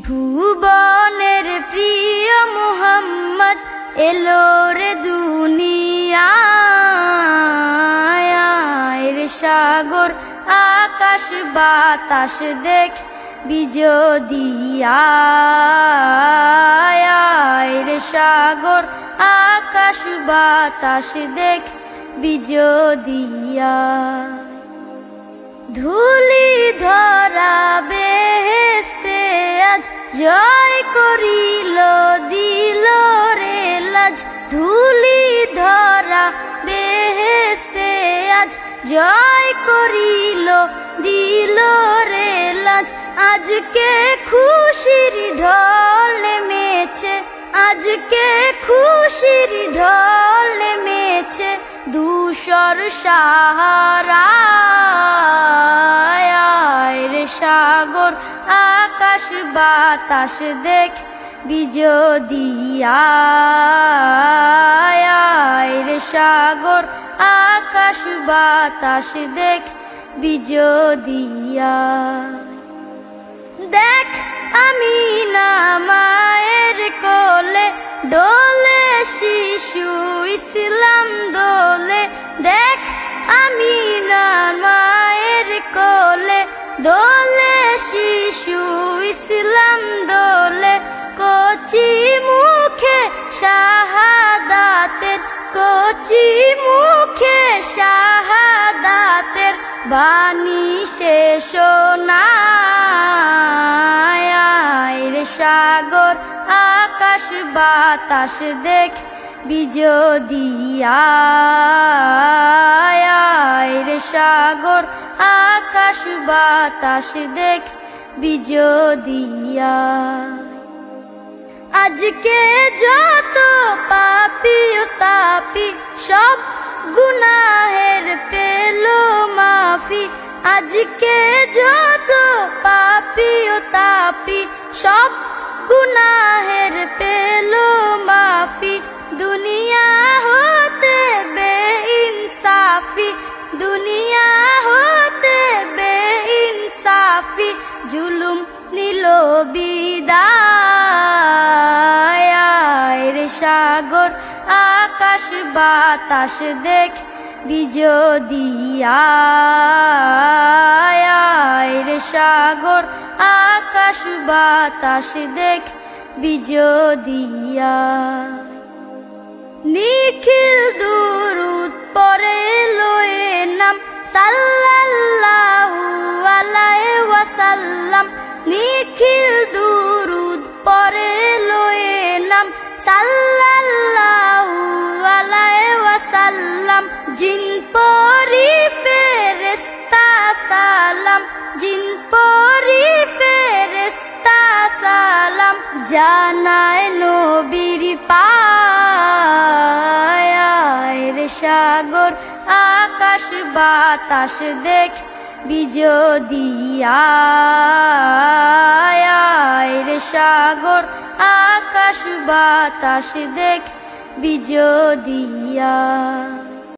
ত্রিভুবনের প্রিয় মুহাম্মদ এলো রে দুনিয়ায়। রে সাগর আকাশ বাতাস দেখ বিজোদিয়া। রে সাগর আকাশ বাতাস দেখ বিজোদিয়া। ধুলি ধরা বেহেশতে আজ জয় করিল দিল রে লাজ। ধুলি ধরা বেহেশতে আজ জয় করিল দিল রে লাজ। আজকে খুশির ঢল নেমেছে, আজকে খুশির ঢল নেমেছে ধূসর সাহারায়। রে সাগর আকাশ বাতাস দেখ বিজোদিয়া। রে সাগর আকাশ বাতাস দেখ বিজোদিয়া। দেখ আমিনা মায়ের কোলে ডোলে শিশু ইসলাম দোলে। দেখ আমিনা মায়ের কোলে দোলে শিশু ইসলাম দোলে। কচি মুখে শাহাদাতের, কচি মুখে শাহাদাতের বাণী সে শোনায়। রে সাগর আকাশ বাতাস দেখ বিজোদিয়া। রে সাগর আকাশ বাতাস দেখ বিজোদিয়া। আজকে যত পাপী ও তাপী সব গুনাহের পেল মাফি। আজকে যত পাপী ও তাপী সব গুনাহের পেল মাফি। দুনিয়া হতে বেইনসাফি, দুনিয়া হতে বেইনসাফি জুলুম নিল বিদায়। রে সাগর আকাশ বাতাস দেখ বিজোদিয়া। রে সাগর আকাশ বাতাস দেখ বিজোদিয়া। নিখিল দুরুদ পড়ে লয়ে নাম সাল্লাল্লাহু আলাইহি ওয়াসাল্লাম। নিখিল দুরুদ পড়ে লয়ে নাম সাল্লাল্লাহু আলাইহি ওয়াসাল্লাম। জিন পরি ফেরেশতা সালাম, জিন পরি ফেরেশতা সালাম জানায় নবীর পায়। রে সাগর আকাশ বাতাস দেখ বিজোদিয়া। রে সাগর আকাশ বাতাস দেখ বিজোদিয়া।